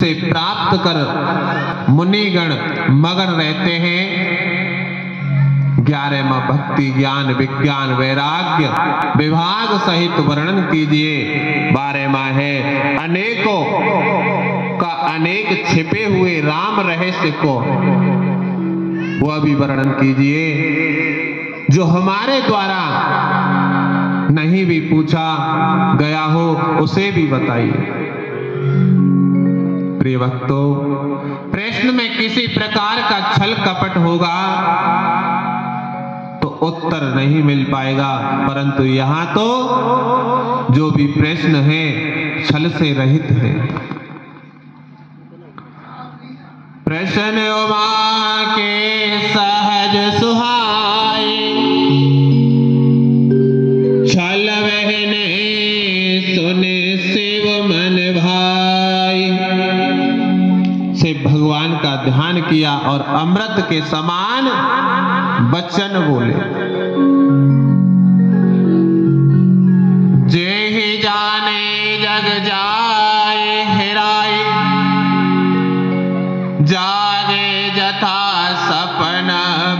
से प्राप्त कर मुनिगण मगन रहते हैं। 11 में भक्ति ज्ञान विज्ञान वैराग्य विभाग सहित वर्णन कीजिए। 12वां है अनेकों का अनेक छिपे हुए राम रहस्य को वह भी वर्णन कीजिए, जो हमारे द्वारा नहीं भी पूछा गया हो उसे भी बताइए। प्रिय भक्तों, प्रश्न में किसी प्रकार का छल कपट होगा तो उत्तर नहीं मिल पाएगा, परंतु यहाँ तो जो भी प्रश्न है छल से रहित है। प्रश्न उमा के सहज सुहाए, छल बहने सुने शिव मन भाई। से भगवान का ध्यान किया और अमृत के समान वचन बोले। जे ही जाने जग जाए हेराए, जागे जथा सपन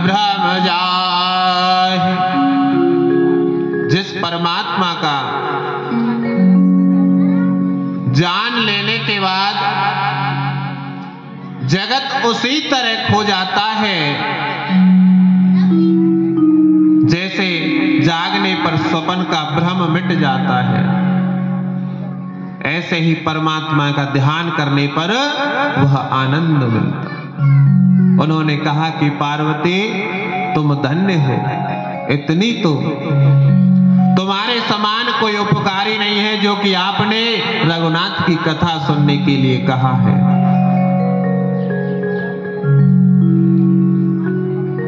भ्रम जाए। जिस परमात्मा का जान लेने के बाद जगत उसी तरह खो जाता है जैसे जागने पर स्वप्न का भ्रम मिट जाता है। ऐसे ही परमात्मा का ध्यान करने पर वह आनंद मिलता। उन्होंने कहा कि पार्वती तुम धन्य हो, इतनी तो तुम्हारे समान कोई उपकारी नहीं है जो कि आपने रघुनाथ की कथा सुनने के लिए कहा है।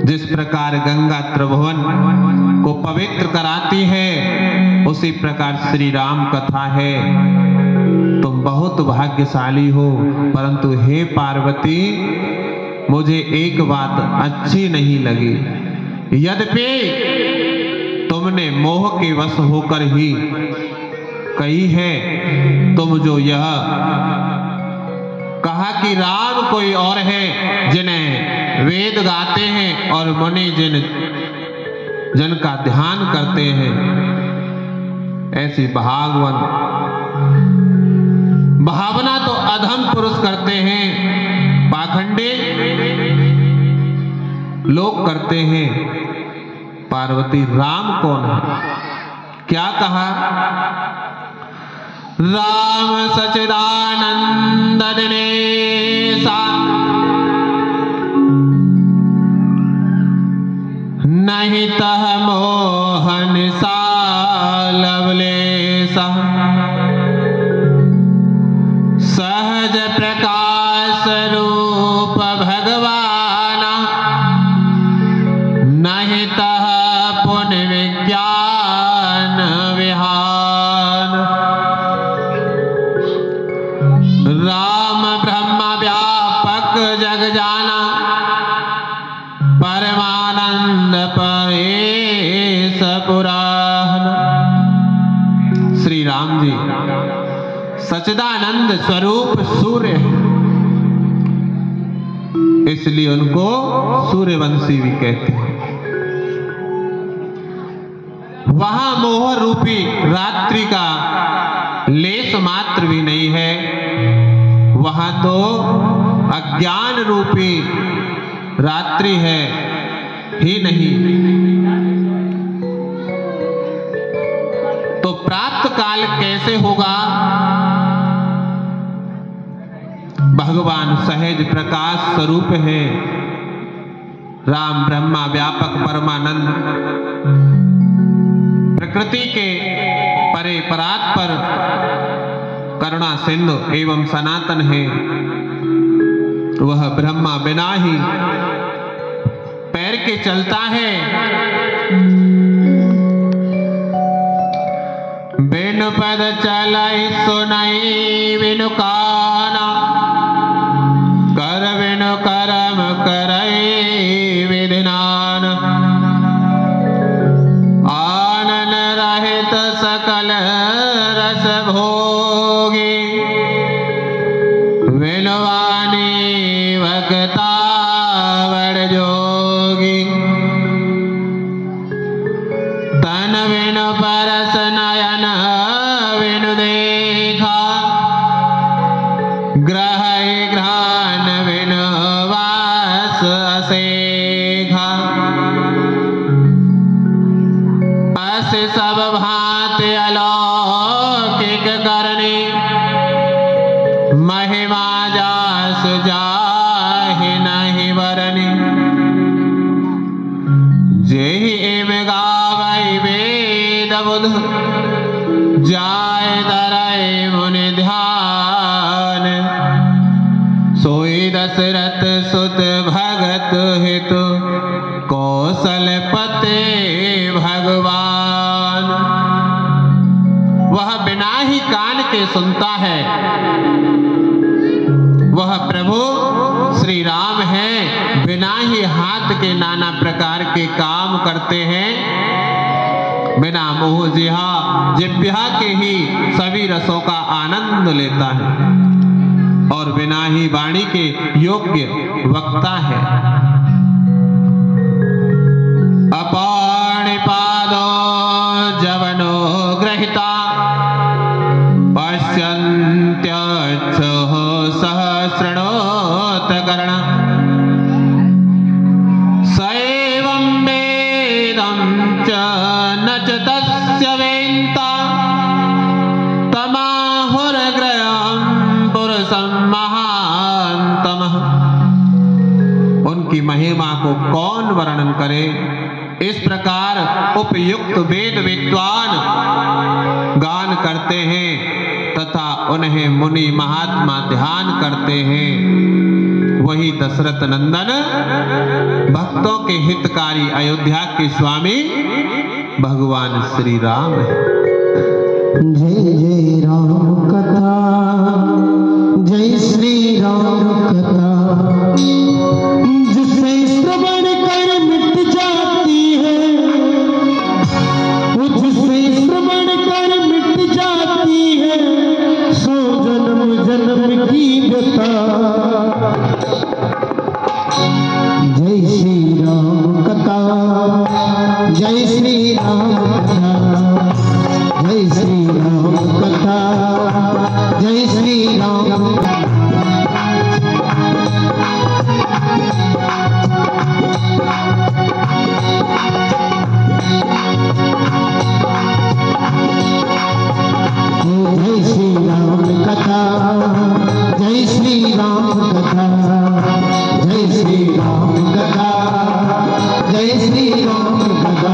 जिस प्रकार गंगा त्रिभुवन को पवित्र कराती है, उसी प्रकार श्री राम कथा है। तुम बहुत भाग्यशाली हो, परंतु हे पार्वती मुझे एक बात अच्छी नहीं लगी। यद्यपि तुमने मोह के वश होकर ही कही है, तुम जो यह कहा कि राम कोई और है जिन्हें वेद गाते हैं और मुनि जिन का ध्यान करते हैं, ऐसी भावना तो अधम पुरुष करते हैं, पाखंडी लोग करते हैं। पार्वती राम कौन है? क्या कहा? राम सच्चिदानंद दिनेशा, नहीं तह मोहन सा लवलेशा। सहज प्रकाश रूप भगवाना, नहीं तह पुण्य विज्ञान विहान। राम ब्रह्म व्यापक जग जाना, परमानंद परेश पुराण। श्री राम जी सच्चिदानंद स्वरूप सूर्य है, इसलिए उनको सूर्यवंशी भी कहते हैं। वहां मोह रूपी रात्रि का लेस मात्र भी नहीं है, वहां तो अज्ञान रूपी रात्रि है ही नहीं। तो प्रातः काल कैसे होगा? भगवान सहज प्रकाश स्वरूप है। राम ब्रह्मा व्यापक परमानंद, प्रकृति के परे परात्पर करुणा सिंधु एवं सनातन है। वह ब्रह्मा बिना ही पैर के चलता है। बिनु पद चलाई सुनाई बिनु काना, कर बिनु करम करई विधिनान। आनन रहित सकल रस भोगी, विनवानी भक्ता बड़ जोगी, तन बिन परस नयन बिनु देखा, ग्रह घ्राण बिनु वास असेखा। अस सब भांति अलौकिक करनी, महिमा जास जाहि नहीं बरनी। जेहि एव गावै वेद बुध, जाय धरै मुनि ध्यान। सोई दशरथ सुत भगत हितु, कौशलपते भगवान। वह बिना ही कान के सुनता है, वह प्रभु श्री राम हैं, बिना ही हाथ के नाना प्रकार के काम करते हैं, बिना मोह जिह्वा के ही सभी रसों का आनंद लेता है, और बिना ही वाणी के योग्य वक्ता है। अपाणिपादो जवनो ग्रहिता, पश्यन्त्यच्छुः सहस्रणोत्कर्ण। स एवं वेदं च न च तस्य वेत्ता, तमाहुर्ग्रहं पुरुषं महान्तमः। उनकी महिमा को कौन वर्णन करे। इस प्रकार उपयुक्त वेद विद्वान गान करते हैं तथा उन्हें मुनि महात्मा ध्यान करते हैं। वही दशरथ नंदन भक्तों के हितकारी अयोध्या के स्वामी भगवान श्री राम है। जय जय राम कथा, जय श्री राम कथा, जिसे श्रवण कर मिट जाती है, जिसे श्रवण कर मिट जाती है, सो जन्म जन्म की व्यथा। जय श्री राम कथा, जय श्री राम कथा, जय श्री राम कथा, जय श्री राम कथा। जय श्री राम कथा, जय श्री राम कथा, जय श्री राम कथा, जय श्री राम कथा।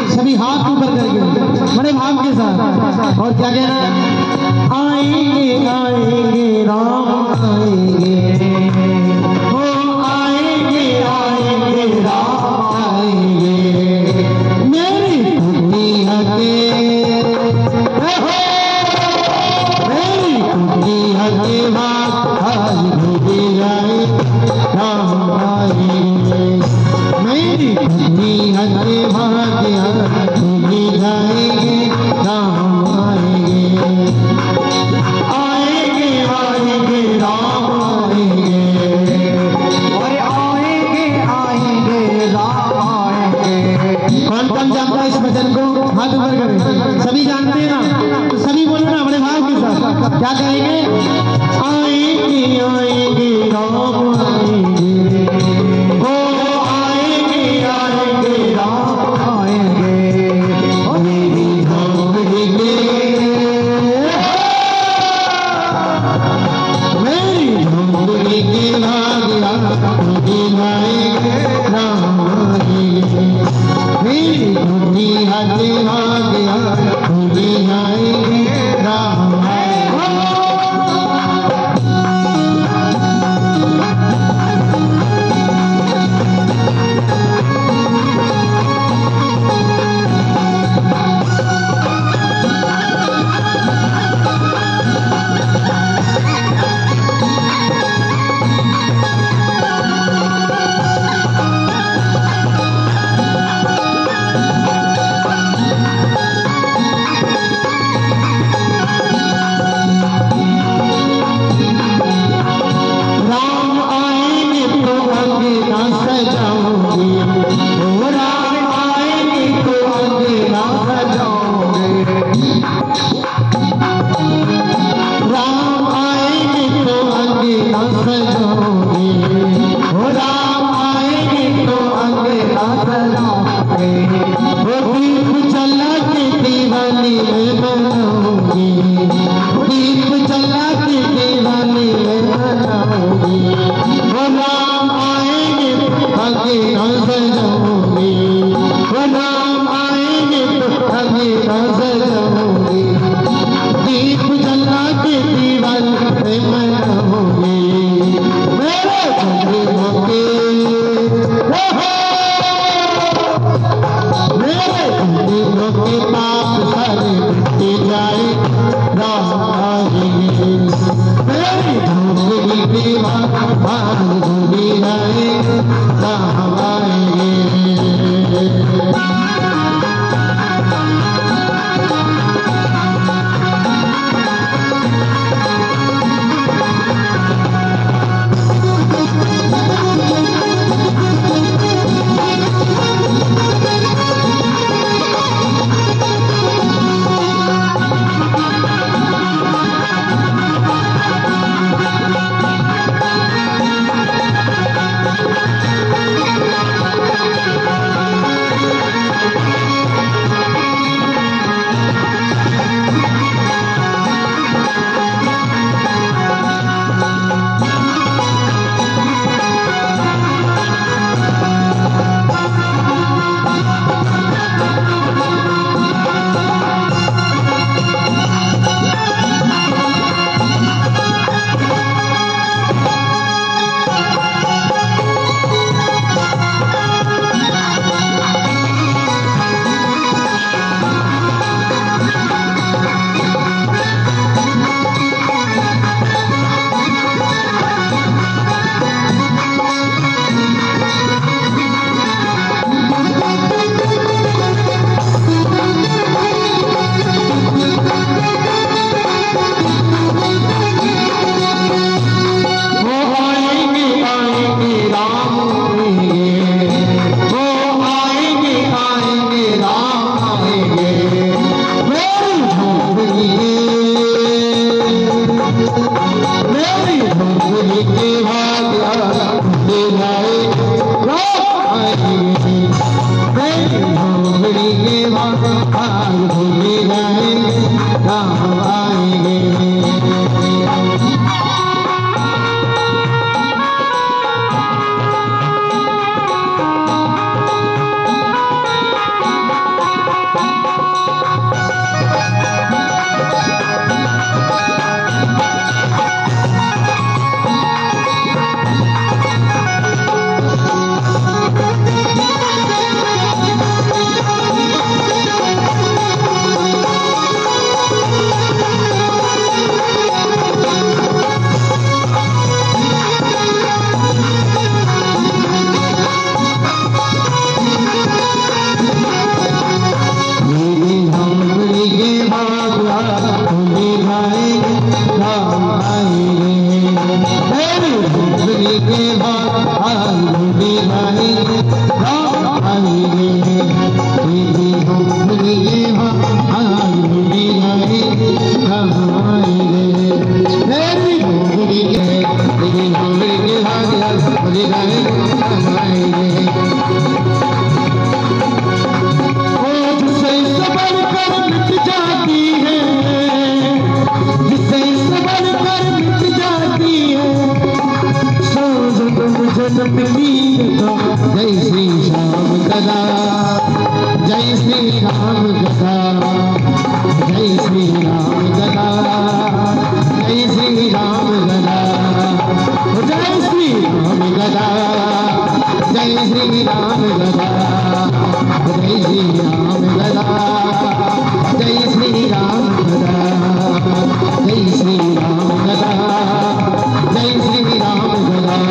सभी हाथ ऊपर करके बड़े भाव के साथ, और क्या कहना है? आएंगे आएंगे राम आएंगे, ओ आएंगे आएंगे राम आएंगे, मेरी कुटिया के मेरी कुटिया के बात आज भूल जाए राम आएंगे, मेरी कुटिया के भाग्य भूल जाएंगे राम आएंगे, आएंगे आएंगे राम आएंगे, और आएंगे आएंगे राम आएंगे। कौन कौन जानता है इस भजन को? हाथ ऊपर करें। सभी जानते हैं ना? तो सभी बोलो ना बड़े भाव के साथ। क्या कहेंगे? आएंगे आएंगे राम आएंगे, ओ आएंगे आएंगे राम आएंगे, और मेरी झोंपड़ी के भाग्या भूल जाएंगे राम आएंगे, मेरी कुटिया के भाग्या भूल मनाऊंगी, दीप जला के दीवानी मनाऊंगी। वो राम आएंगे आगे न सजाऊंगी, वो राम आएंगे आगे न सजाऊंगी। दीप जला के दीवानी मनाऊंगी। मेरे जन्मों के मेरे के पाप सारे मिट जाए, राम आएंगे। मेरी धूली की बात धूली जाए, राम आएंगे। जय श्री श्याम गदा, जय श्री राम गदा, जय श्री राम गदा, जय श्री राम गदा, जय श्री राम गदा, जय श्री राम गदा, जय श्री राम गदा, जय श्री राम गदा, जय श्री राम गदा, जय श्री राम गदा,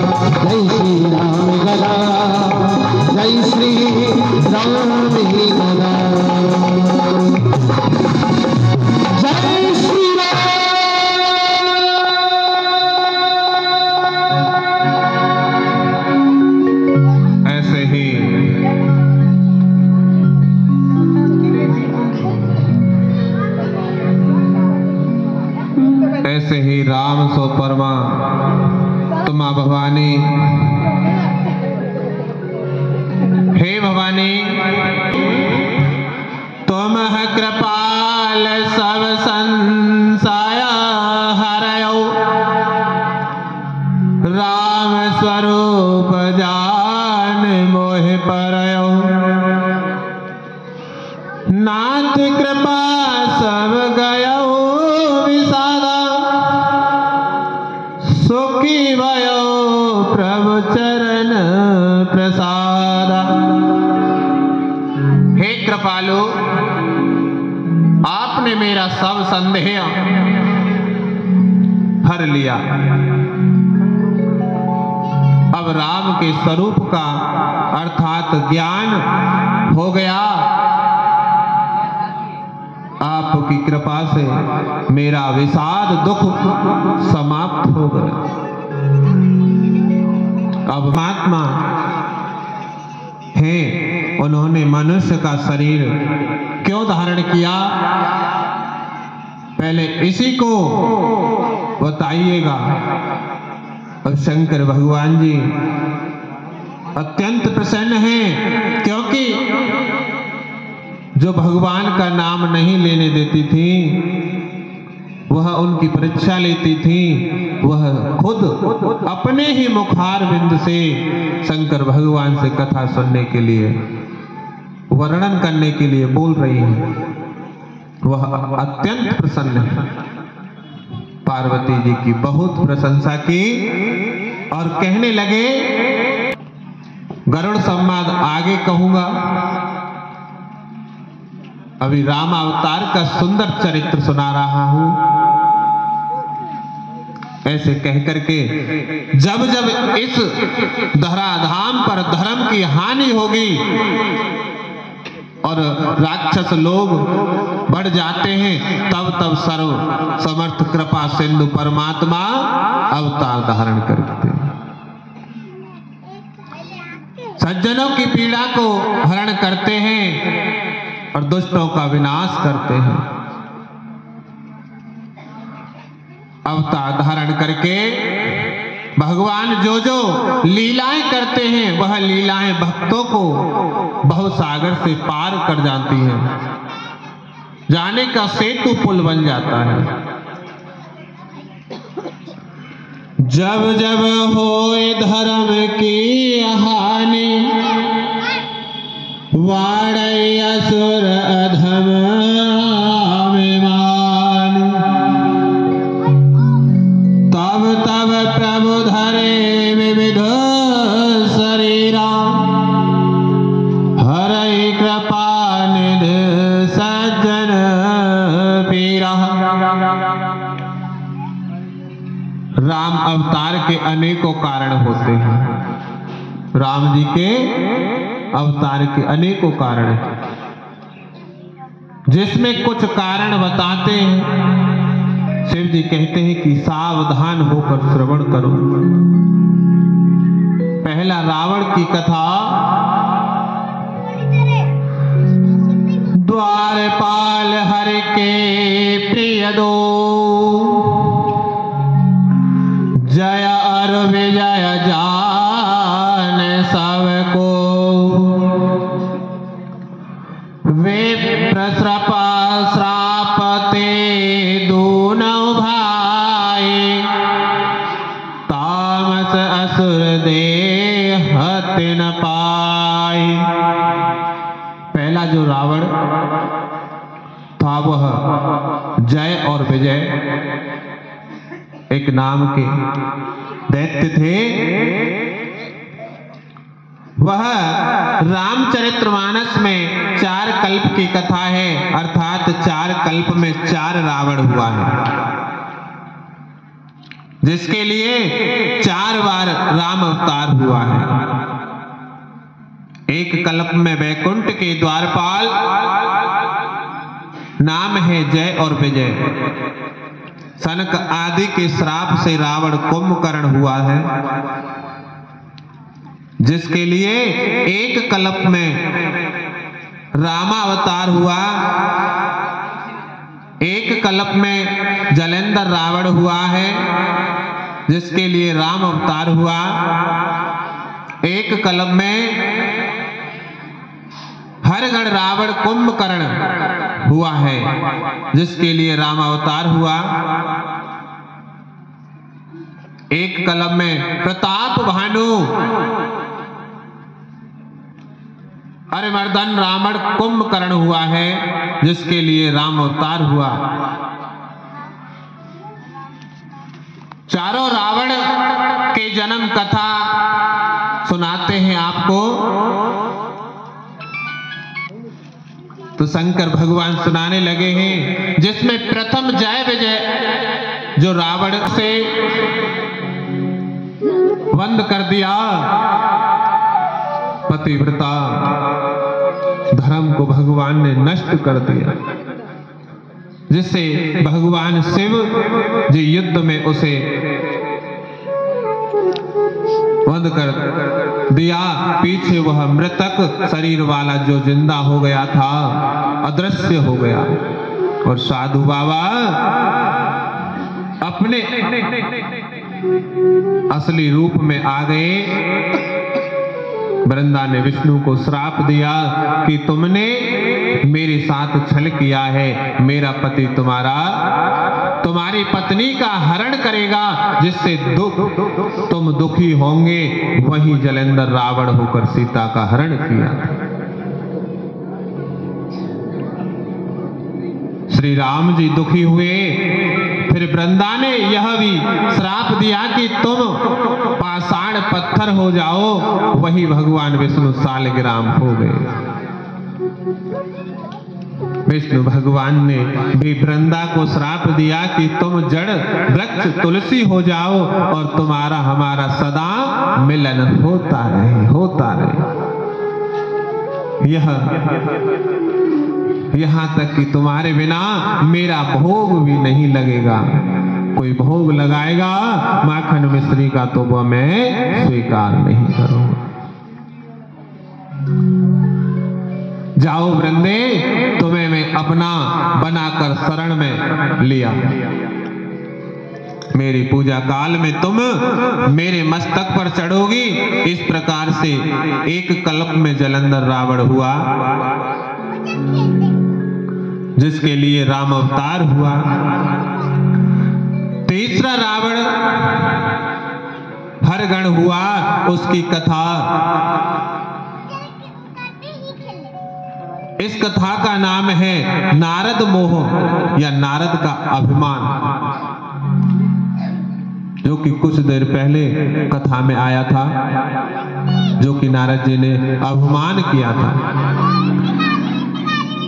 जय श्री राम गदा, जय श्री राम गदा, जय श्री ऐसे ही ऐसे ही राम सो परमा तुम भवानी, हे भवानी तुम कृपा कृपाल सब संशय हरयो, राम स्वरूप जान मोह परयो। नाथ कृपा सब गयो विषादा, सुखी भयो प्रभु चरण प्रसादा। हे कृपालु, आपने मेरा सब संदेह हर लिया। अब राम के स्वरूप का अर्थात ज्ञान हो गया। आपकी कृपा से मेरा विषाद दुख समाप्त हो गया। अब महात्मा हैं, उन्होंने मनुष्य का शरीर क्यों धारण किया, पहले इसी को बताइएगा। अब शंकर भगवान जी अत्यंत प्रसन्न हैं, क्योंकि जो भगवान का नाम नहीं लेने देती थी, वह उनकी परीक्षा लेती थी, वह खुद अपने ही मुखार बिंद से शंकर भगवान से कथा सुनने के लिए, वर्णन करने के लिए बोल रही है। वह अत्यंत प्रसन्न है। पार्वती जी की बहुत प्रशंसा की और कहने लगे, गरुड़ संवाद आगे कहूंगा। अभी राम अवतार का सुंदर चरित्र सुना रहा हूं। ऐसे कह करके जब जब इस धराधाम पर धर्म की हानि होगी और राक्षस लोग बढ़ जाते हैं, तब तब सर्व समर्थ कृपा सिंधु परमात्मा अवतार धारण करते हैं। सज्जनों की पीड़ा को हरण करते हैं और दुष्टों का विनाश करते हैं। अवतार धारण करके भगवान जो जो लीलाएं करते हैं, वह लीलाएं भक्तों को भवसागर से पार कर जाती हैं, जाने का सेतु पुल बन जाता है। जब जब होए धर्म की हानि, वाड़ै असुर अधम अभिमान, तब तब प्रभु धरे विविध शरीरा, हरै कृपा निधि सज्जन पीरा। राम अवतार के अनेकों कारण होते हैं। राम जी के अवतार के अनेकों कारण हैं, जिसमें कुछ कारण बताते हैं। शिव जी कहते हैं कि सावधान होकर श्रवण करो। पहला रावण की कथा। द्वारपाल हरि के प्रिय दो, जय और विजय जान सबको। वे प्रसृपा श्रापते दोनों भाई, तामस असुर देह तिन पाई। पहला जो रावण था, वह जय और विजय एक नाम के दैत्य थे। वह रामचरितमानस में 4 कल्प की कथा है, अर्थात 4 कल्प में 4 रावण हुआ है, जिसके लिए 4 बार राम अवतार हुआ है। एक कल्प में वैकुंठ के द्वारपाल नाम है जय और विजय। सनक आदि के श्राप से रावण कुंभकर्ण हुआ है, जिसके लिए एक कल्प में रामावतार हुआ, एक कल्प में जलेंद्र रावण हुआ है, जिसके लिए राम अवतार हुआ। एक कल्प में हरगढ़ रावण कुंभकर्ण हुआ है, जिसके लिए राम अवतार हुआ। एक कलम में प्रताप भानु अरिमर्दन रावण कुंभकर्ण हुआ है, जिसके लिए राम अवतार हुआ। चारों रावण के जन्म कथा सुनाते हैं आपको। तो शंकर भगवान सुनाने लगे हैं, जिसमें प्रथम जय विजय जो रावण से बंद कर दिया, पतिव्रता धर्म को भगवान ने नष्ट कर दिया, जिससे भगवान शिव जी युद्ध में उसे बंद कर दिया। पीछे वह मृतक शरीर वाला जो जिंदा हो गया था अदृश्य हो गया, और साधु बाबा अपने असली रूप में आ गए। वृंदा ने विष्णु को श्राप दिया कि तुमने मेरे साथ छल किया है, मेरा पति तुम्हारी पत्नी का हरण करेगा, जिससे तुम दुखी होंगे। वही जलेंद्र रावण होकर सीता का हरण किया। श्री राम जी दुखी हुए। फिर वृंदा ने यह भी श्राप दिया कि तुम पाषाण पत्थर हो जाओ। वही भगवान विष्णु सालग्राम हो गए। विष्णु भगवान ने भी वृंदा को श्राप दिया कि तुम जड़ वृक्ष तुलसी हो जाओ, और तुम्हारा हमारा सदा मिलन होता रहे। यहाँ तक कि तुम्हारे बिना मेरा भोग भी नहीं लगेगा। कोई भोग लगाएगा माखन मिश्री का तो वह मैं स्वीकार नहीं करूंगा। जाओ वृंदे, तुम्हें मैं अपना बनाकर शरण में लिया। मेरी पूजा काल में तुम मेरे मस्तक पर चढ़ोगी। इस प्रकार से एक कल्प में जलंधर रावण हुआ, जिसके लिए राम अवतार हुआ। तीसरा रावण हरगण हुआ, उसकी कथा, इस कथा का नाम है नारद मोह या नारद का अभिमान, जो कि कुछ देर पहले कथा में आया था, जो कि नारद जी ने अभिमान किया था।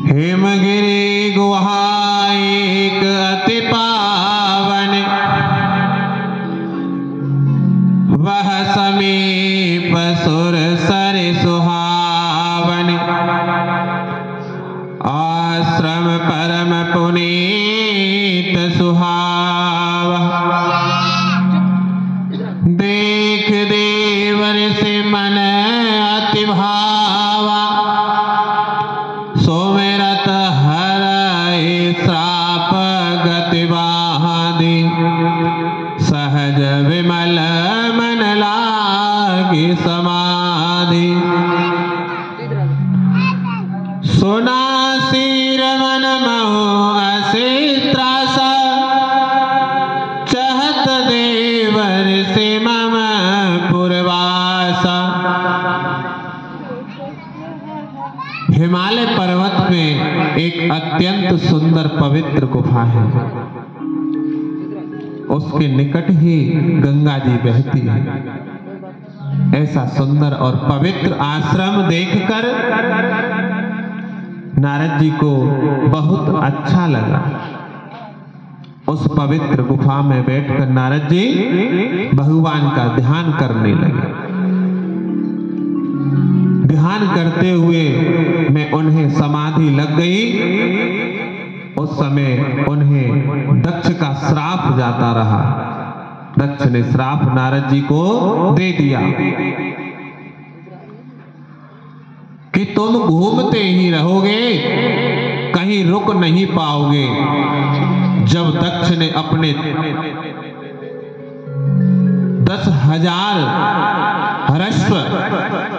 हेमगिरी गुहा एक अति पावन, वह समीप सुर सर सुहावन। आश्रम परम पुनीत सुहावा, देख देवर से मन अति भावा। सोमेरत हरए श्राप गति बांधी, सहज विमल मन लागी समाधि। सुना सिर मन महु असे त्रासा, चहत देवर से मम पुरवासा। हिमालय पर्वत में एक अत्यंत सुंदर पवित्र गुफा है। उसके निकट ही गंगा जी बहती है। ऐसा सुंदर और पवित्र आश्रम देखकर नारद जी को बहुत अच्छा लगा। उस पवित्र गुफा में बैठकर नारद जी भगवान का ध्यान करने लगे। ध्यान करते हुए में उन्हें समाधि लग गई। उस समय उन्हें दक्ष का श्राप जाता रहा। दक्ष ने श्राप नारद जी को दे दिया कि तुम घूमते ही रहोगे, कहीं रुक नहीं पाओगे। जब दक्ष ने अपने 10,000 हरश्व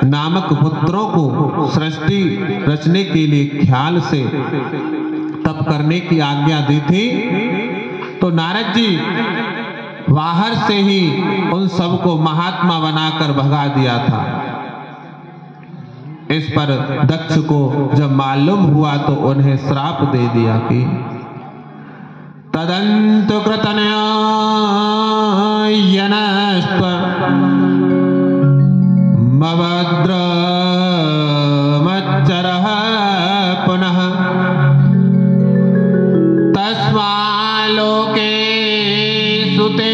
नामक पुत्रों को सृष्टि रचने के लिए ख्याल से तप करने की आज्ञा दी थी, तो नारद जी बाहर से ही उन सबको महात्मा बनाकर भगा दिया था। इस पर दक्ष को जब मालूम हुआ तो उन्हें श्राप दे दिया कि तदंतु कृतनया यनस्त्व मवद्र मच्चरः पुनः तस्मालोके सुते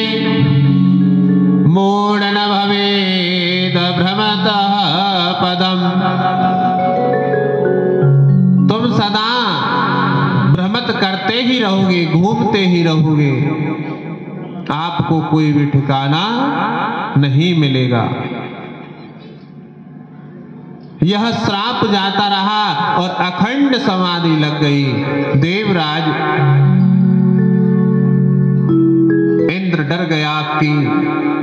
मूढ़ न भवेद भ्रमतः पदम। तुम सदा भ्रमत करते ही रहोगे, घूमते ही रहोगे, आपको कोई भी ठिकाना नहीं मिलेगा। यह श्राप जाता रहा और अखंड समाधि लग गई। देवराज इंद्र डर गया कि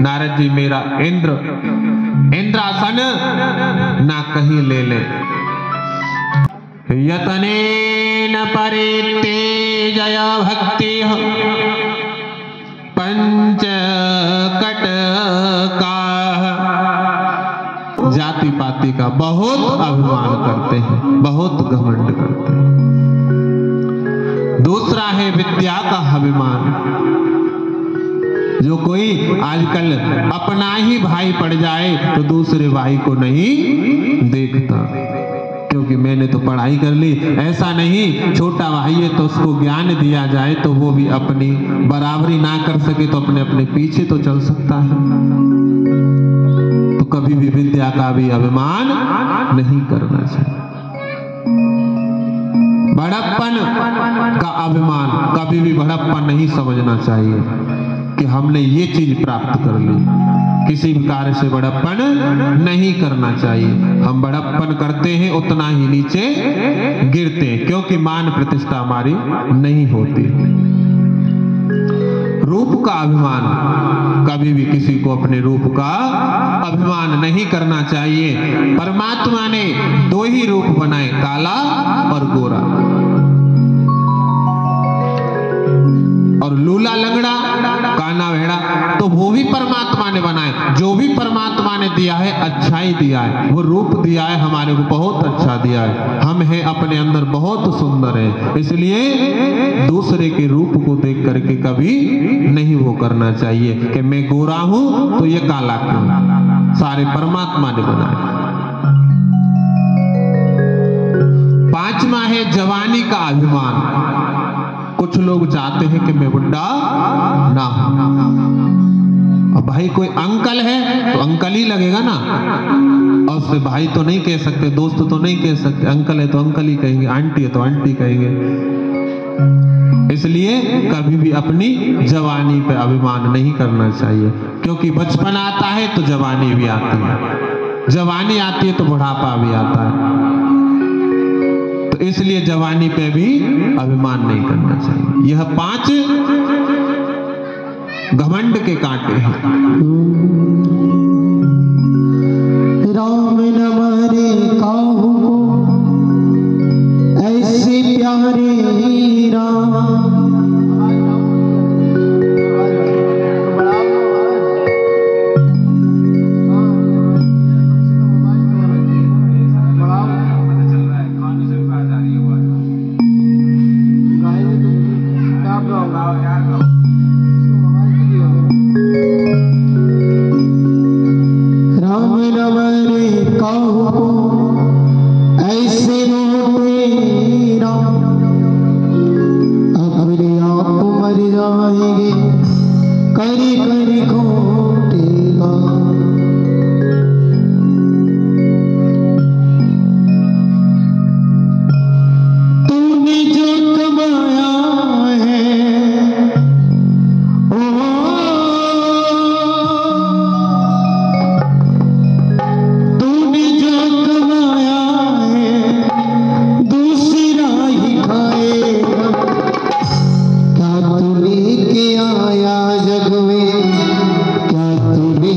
नारद जी मेरा इंद्रासन ना कहीं ले ले। यतनेन परितेजया भक्ति पंचकटका। जाति पाति का बहुत अभिमान करते हैं, बहुत घमंड करते हैं। दूसरा है विद्या का अभिमान। जो कोई आजकल अपना ही भाई पड़ जाए तो दूसरे भाई को नहीं देखता, क्योंकि मैंने तो पढ़ाई कर ली। ऐसा नहीं, छोटा भाई है तो उसको ज्ञान दिया जाए तो वो भी अपनी बराबरी ना कर सके तो अपने अपने पीछे तो चल सकता है। तो कभी भी विद्या का भी अभिमान नहीं करना चाहिए। बड़प्पन का अभिमान, कभी भी बड़प्पन नहीं समझना चाहिए कि हमने ये चीज प्राप्त कर ली। किसी भी कार्य से बड़प्पन नहीं करना चाहिए। हम बड़प्पन करते हैं उतना ही नीचे गिरते हैं, क्योंकि मान प्रतिष्ठा हमारी नहीं होती। रूप का अभिमान, कभी भी किसी को अपने रूप का अभिमान नहीं करना चाहिए। परमात्मा ने दो ही रूप बनाए, काला और गोरा। और लूला लंगड़ा, काना भेड़ा, तो वो भी परमात्मा ने बनाए। जो भी परमात्मा ने दिया है अच्छा ही दिया है। वो रूप दिया है हमारे को, बहुत अच्छा दिया है। हम हैं अपने अंदर बहुत सुंदर है, इसलिए दूसरे के रूप को देख करके कभी नहीं वो करना चाहिए कि मैं गोरा हूं तो ये काला क्यों। सारे परमात्मा ने बनाए। पांचवा है जवानी का अभिमान। कुछ लोग चाहते हैं कि मैं बुढ़ा ना हूं। अब भाई कोई अंकल है तो अंकल ही लगेगा ना, और उससे भाई तो नहीं कह सकते, दोस्त तो नहीं कह सकते। अंकल है तो अंकल ही कहेंगे, आंटी है तो आंटी कहेंगे। इसलिए कभी भी अपनी जवानी पे अभिमान नहीं करना चाहिए, क्योंकि बचपन आता है तो जवानी भी आती है, जवानी आती है तो बुढ़ापा भी आता है। तो इसलिए जवानी पे भी अभिमान नहीं करना चाहिए। यह 5 घमंड के कांटे हैं। राम नाम रे काहू ऐसे प्यारे राम। क्या तू लेके आया जग में, क्या तू भी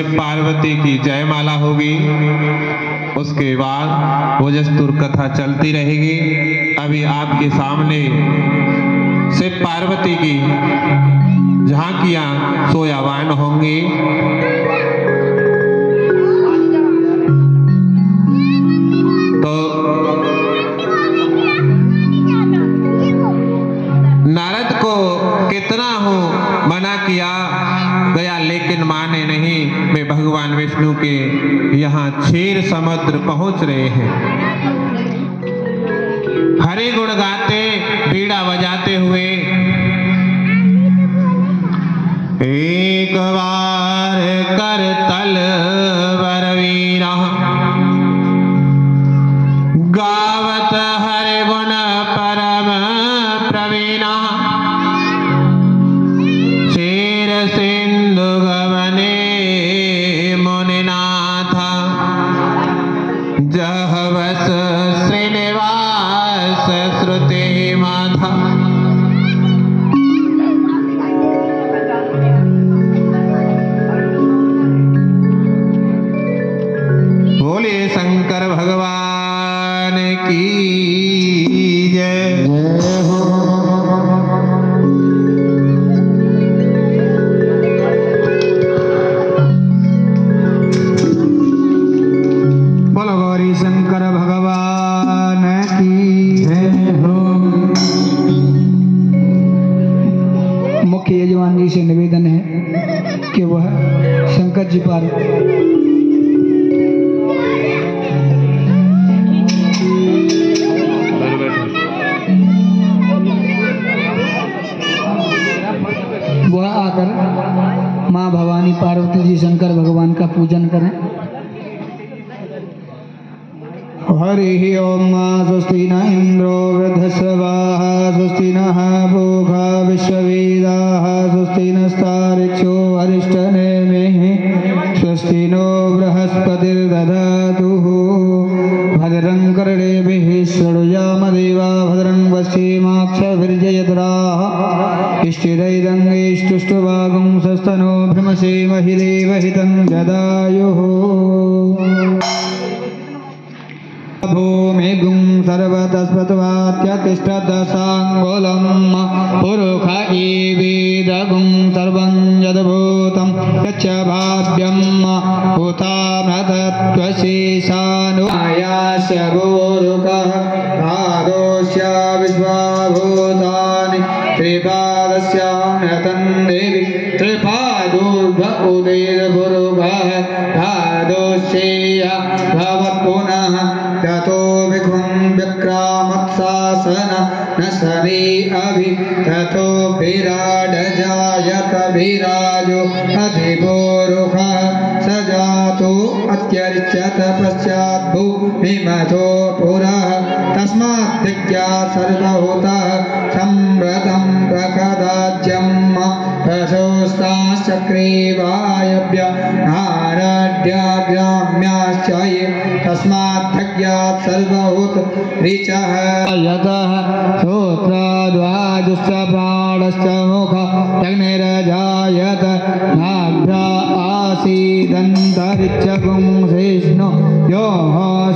पार्वती की जयमाला होगी, उसके बाद भोजस्तुर कथा चलती रहेगी। अभी आपके सामने शिव पार्वती की झांकियां सोयावान होंगी। तो नारद को कितना हो मना किया गया, लेकिन माने नहीं। वे भगवान विष्णु के यहाँ क्षीर समुद्र पहुंच रहे हैं। हरि गुण गाते, बीड़ा बजाते हुए एक बार कर तल बरवीरा गावत हरि गुण परम प्रवीणा शेर सिंधु गवने मुनिनाथा जहवस श्रीनिवास श्रुति माथा। बोलिए शंकर भगवान की जय। बोलो गौरी शंकर भगवान की जय हो। मुख्य यजमान जी से निवेदन है कि वह शंकर जी पर वह आकर माँ भवानी पार्वती जी शंकर भगवान का पूजन करें। हरि ओम स्वस्ति न इंद्रो वृद्धस्वाः स्वस्ति नः पूषा विश्ववेदाः स्वस्ति नस्तार्क्ष्यो अरिष्टनेमिः स्वस्ति नो बृहस्पतिर्दधातु भद्रं कर्णेभिः शृणुयाम देवा भद्रं पश्येमाक्षभिर्जयद्राः इष्टिदैरङ्गैष्टुष्टुवागुं सस्तनो भ्रमसेमहि देवहितं जदायुः। भूमिगुं सर्वतस्पत्वात्यतिष्ठदशाङ्गुलं पुरुष एवेदगुं सर्वं यद्भूतं यच्च भाव्यं हुतामृतत्वशेषानुयास्य भूरुकः पादोस्य विश्वभूतानि त्रिपादस्यामृतं देवि त्रिपादोर्भ उदयभुरुगः पादोश्चेय भवत्पुनः ततो विघुं विक्रामत्सासन न समे अभि ततो विराड जायत विराजो अधिभोरुखः स जातो अत्यर्च्यत पश्चात् भूमिमथो पुरः तस्मात् दिग्या सर्वभूतः संव्रतं प्रकदाज्यं प्रशोस्ताश्चक्रे वायव्य नारड्याग्राम्याश्च ये तस्मात् भग्यात् सर्वभूत ऋचः यतः श्रोत्राद्वाजुश्च प्राणश्च मुख अग्निरजायत नाभ्या आसीदन्तरिक्षगुं सहिष्णु यो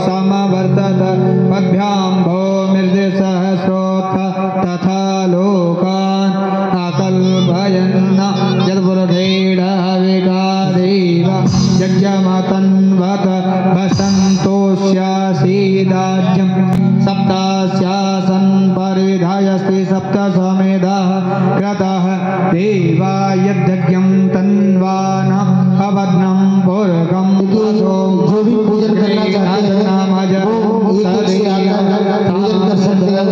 समवर्तत पद्भ्यां भूमिर्दिसहस्रोऽथ तथा लोकान् अकल्पयन्न यद्पुरुषेणाविकादेव यज्ञमतन्वत वसन्तोष्यासीदाज्यं सप्तास्यासन् परिधायस्ति सप्तसमेधः क्रतः देवा यद्यज्ञं तन्वान अभग्नं पूर्वकं जो भी पूजन करना चाहते हैं पूजन कर सकते हैं।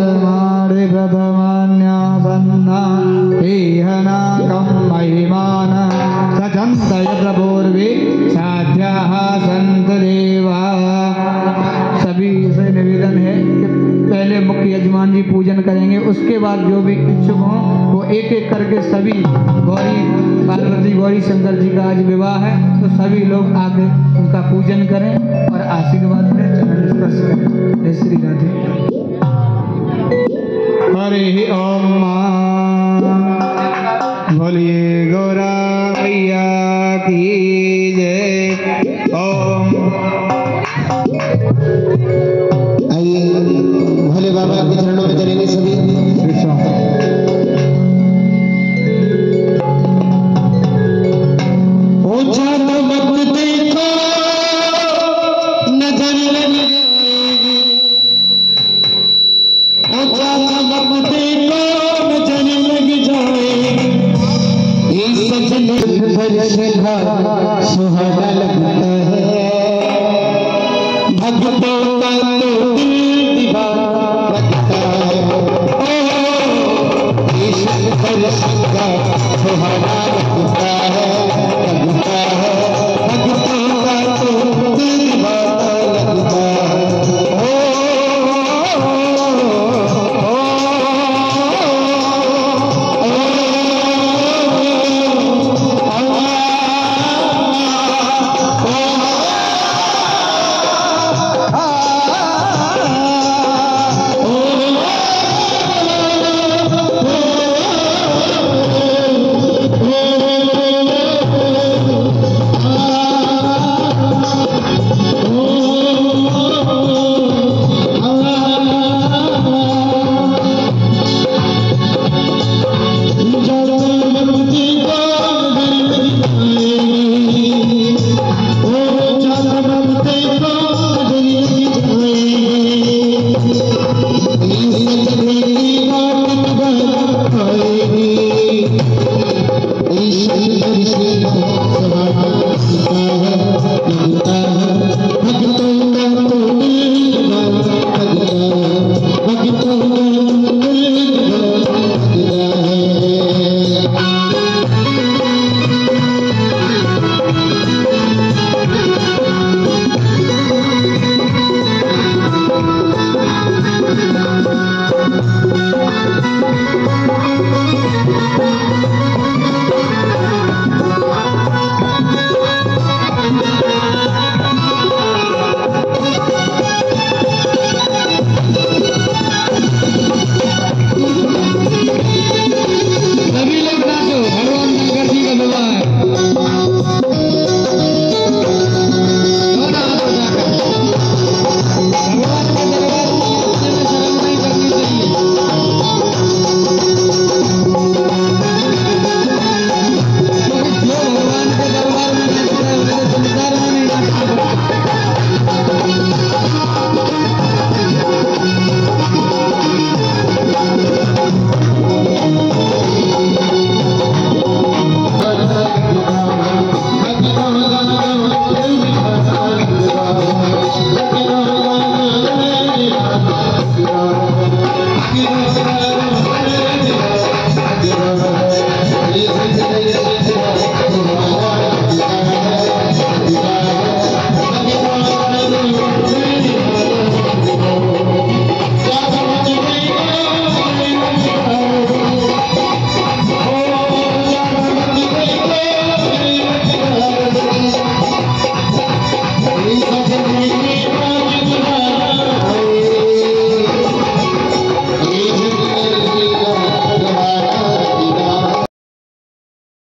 भजन्त यत्र पूर्वे साध्याः संत देवा। सभी से निवेदन है कि पहले मुख्य यजमान जी पूजन करेंगे, उसके बाद जो भी इच्छुक हों वो एक एक करके सभी गौरी पार्वती गौरी शंकर जी का आज विवाह है तो सभी लोग आके उनका पूजन करें और आशीर्वाद करें, चरण स्पर्श करें। जय श्री राधे। हरि ओम। बोलिए गौरा मैया की जय। ओम। आइए भोले बाबा के चरणों में करेंगे सभी। ऊंचा वक्त देखो नजर लग जाएगी, ऊंचा वक्त देखो नजर लग जाएगी। इस सजन दर्शन का सुहाना लगता है, भक्तों का तो दिल दीवाना लगता है। ओ इस दर्शन का सुहाना